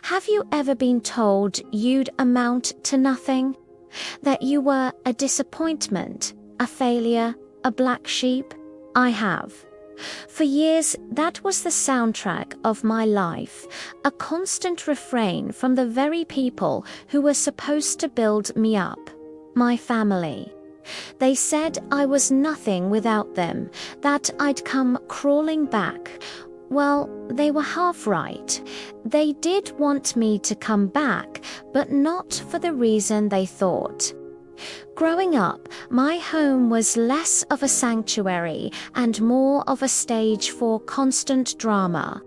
Have you ever been told you'd amount to nothing? That you were a disappointment, a failure, a black sheep? I have. For years, that was the soundtrack of my life, a constant refrain from the very people who were supposed to build me up, my family. They said I was nothing without them, that I'd come crawling back. Well, they were half right. They did want me to come back, but not for the reason they thought. Growing up, my home was less of a sanctuary and more of a stage for constant drama.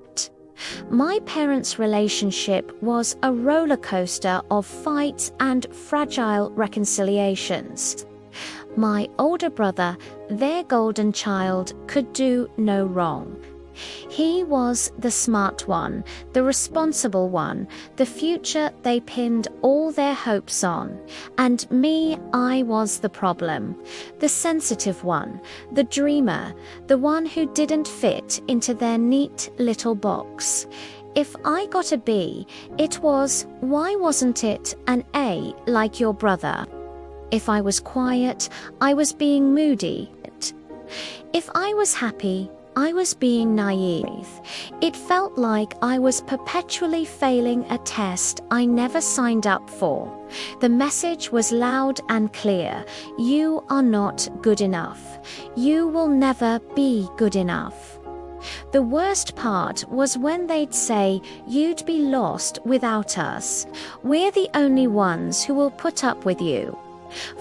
My parents' relationship was a roller coaster of fights and fragile reconciliations. My older brother, their golden child, could do no wrong. He was the smart one, the responsible one, the future they pinned all their hopes on. And me, I was the problem, the sensitive one, the dreamer, the one who didn't fit into their neat little box. If I got a B, it was, why wasn't it an A like your brother? If I was quiet, I was being moody. If I was happy, I was being naive. It felt like I was perpetually failing a test I never signed up for. The message was loud and clear. You are not good enough. You will never be good enough. The worst part was when they'd say, you'd be lost without us. We're the only ones who will put up with you.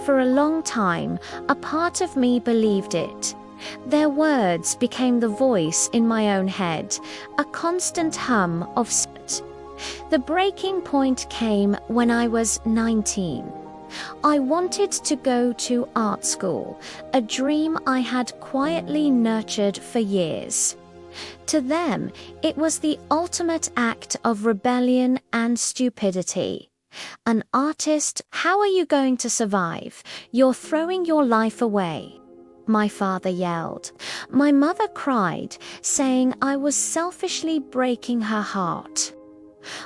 For a long time, a part of me believed it. Their words became the voice in my own head, a constant hum of spit. The breaking point came when I was 19. I wanted to go to art school, a dream I had quietly nurtured for years. To them, it was the ultimate act of rebellion and stupidity. An artist, how are you going to survive? You're throwing your life away. My father yelled. My mother cried, saying I was selfishly breaking her heart.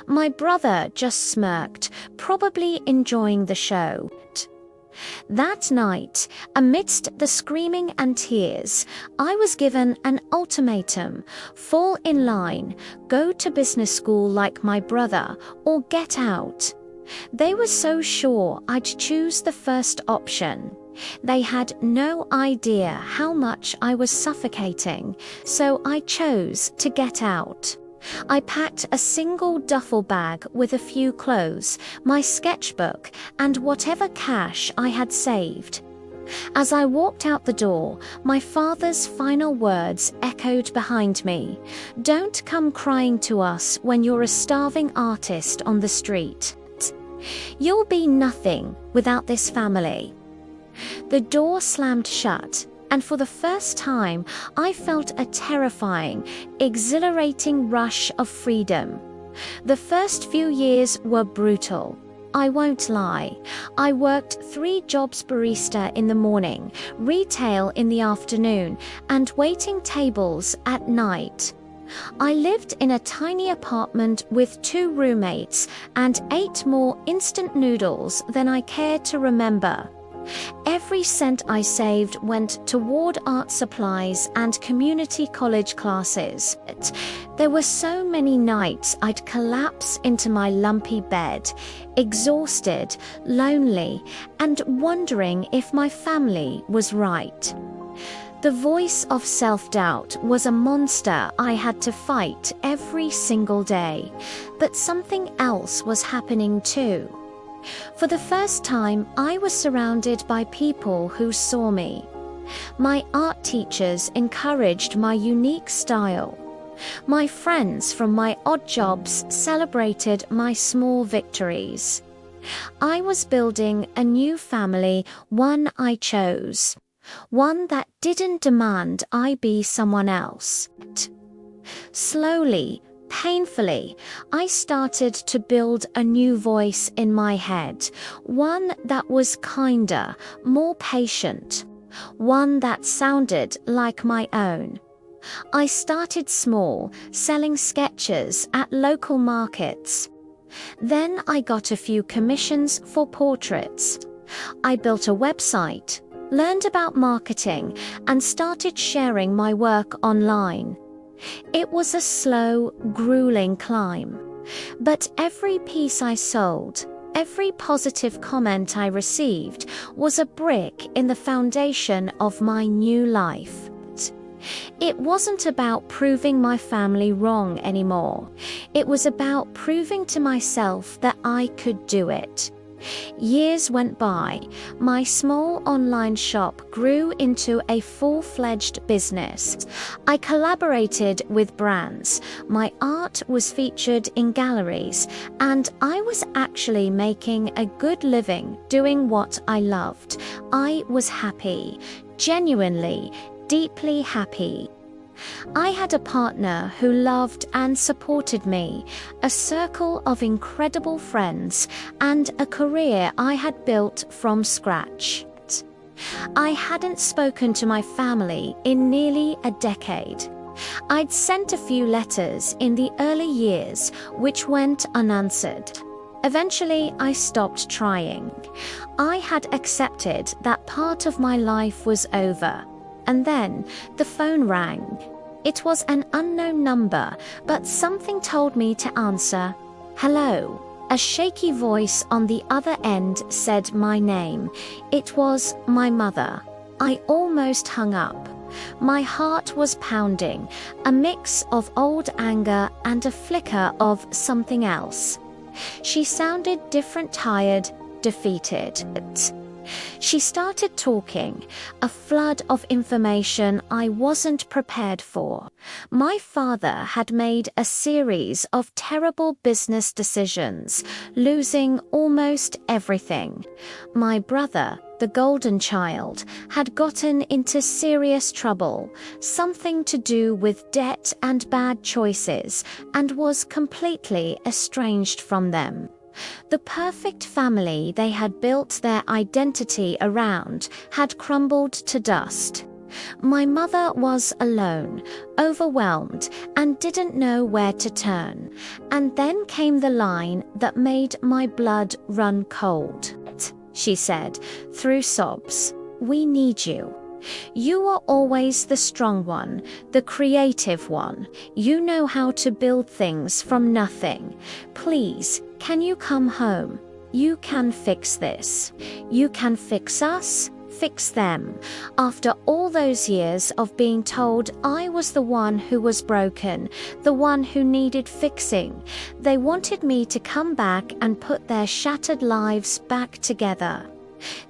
My brother just smirked, probably enjoying the show. That night, amidst the screaming and tears, I was given an ultimatum: fall in line, go to business school like my brother, or get out. They were so sure I'd choose the first option. They had no idea how much I was suffocating, so I chose to get out. I packed a single duffel bag with a few clothes, my sketchbook, and whatever cash I had saved. As I walked out the door, my father's final words echoed behind me. Don't come crying to us when you're a starving artist on the street. You'll be nothing without this family. The door slammed shut, and for the first time, I felt a terrifying, exhilarating rush of freedom. The first few years were brutal. I won't lie. I worked 3 jobs: barista in the morning, retail in the afternoon, and waiting tables at night. I lived in a tiny apartment with 2 roommates and ate more instant noodles than I cared to remember. Every cent I saved went toward art supplies and community college classes. There were so many nights I'd collapse into my lumpy bed, exhausted, lonely, and wondering if my family was right. The voice of self-doubt was a monster I had to fight every single day, but something else was happening too. For the first time, I was surrounded by people who saw me. My art teachers encouraged my unique style. My friends from my odd jobs celebrated my small victories. I was building a new family, one I chose. One that didn't demand I be someone else. Slowly, painfully, I started to build a new voice in my head, one that was kinder, more patient, one that sounded like my own. I started small, selling sketches at local markets. Then I got a few commissions for portraits. I built a website, learned about marketing, and started sharing my work online. It was a slow, grueling climb. But every piece I sold, every positive comment I received, was a brick in the foundation of my new life. It wasn't about proving my family wrong anymore. It was about proving to myself that I could do it. Years went by. My small online shop grew into a full-fledged business. I collaborated with brands. My art was featured in galleries, and I was actually making a good living doing what I loved. I was happy, genuinely, deeply happy. I had a partner who loved and supported me, a circle of incredible friends, and a career I had built from scratch. I hadn't spoken to my family in nearly a decade. I'd sent a few letters in the early years, which went unanswered. Eventually, I stopped trying. I had accepted that part of my life was over. And then the phone rang. It was an unknown number, but something told me to answer. Hello. A shaky voice on the other end said my name. It was my mother. I almost hung up. My heart was pounding, a mix of old anger and a flicker of something else. She sounded different, tired, defeated. She started talking, a flood of information I wasn't prepared for. My father had made a series of terrible business decisions, losing almost everything. My brother, the golden child, had gotten into serious trouble, something to do with debt and bad choices, and was completely estranged from them. The perfect family they had built their identity around had crumbled to dust. My mother was alone, overwhelmed, and didn't know where to turn. And then came the line that made my blood run cold. She said, through sobs, "We need you. You are always the strong one, the creative one. You know how to build things from nothing. Please, can you come home? You can fix this. You can fix us, fix them." After all those years of being told I was the one who was broken, the one who needed fixing, they wanted me to come back and put their shattered lives back together.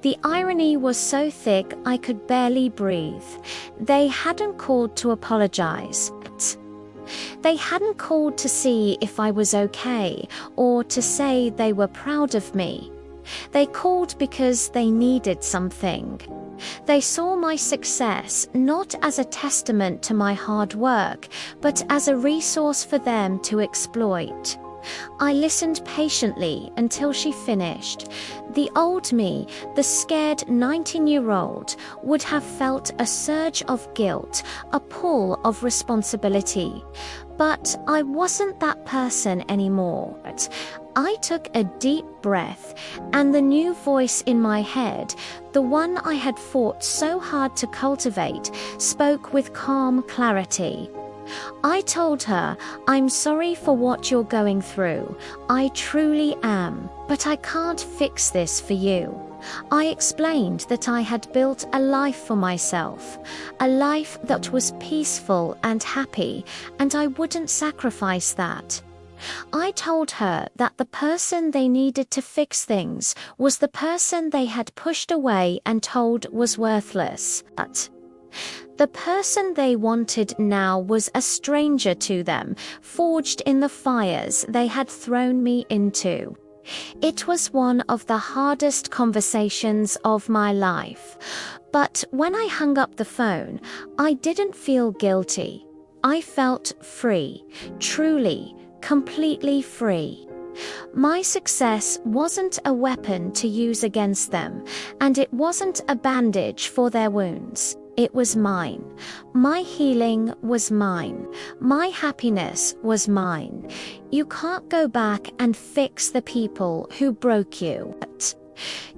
The irony was so thick I could barely breathe. They hadn't called to apologize. They hadn't called to see if I was okay or to say they were proud of me. They called because they needed something. They saw my success not as a testament to my hard work, but as a resource for them to exploit. I listened patiently until she finished. The old me, the scared 19-year-old, would have felt a surge of guilt, a pull of responsibility. But I wasn't that person anymore. I took a deep breath, and the new voice in my head, the one I had fought so hard to cultivate, spoke with calm clarity. I told her, "I'm sorry for what you're going through. I truly am, but I can't fix this for you." I explained that I had built a life for myself, a life that was peaceful and happy, and I wouldn't sacrifice that. I told her that the person they needed to fix things was the person they had pushed away and told was worthless. But the person they wanted now was a stranger to them, forged in the fires they had thrown me into. It was one of the hardest conversations of my life. But when I hung up the phone, I didn't feel guilty. I felt free, truly, completely free. My success wasn't a weapon to use against them, and it wasn't a bandage for their wounds. it was mine. My healing was mine. My happiness was mine. You can't go back and fix the people who broke you.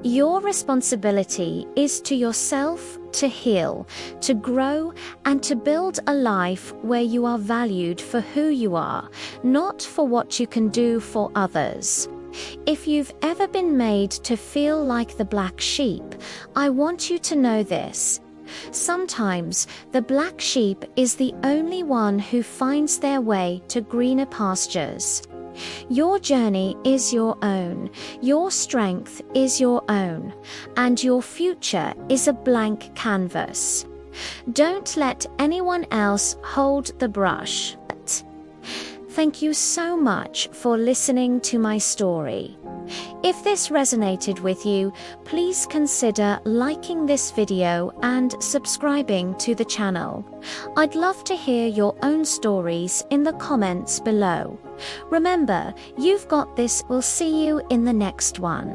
Your responsibility is to yourself to heal, to grow, and to build a life where you are valued for who you are, not for what you can do for others. If you've ever been made to feel like the black sheep, I want you to know this. Sometimes the black sheep is the only one who finds their way to greener pastures. Your journey is your own, your strength is your own, and your future is a blank canvas. Don't let anyone else hold the brush. Thank you so much for listening to my story. If this resonated with you, please consider liking this video and subscribing to the channel. I'd love to hear your own stories in the comments below. Remember, you've got this. We'll see you in the next one.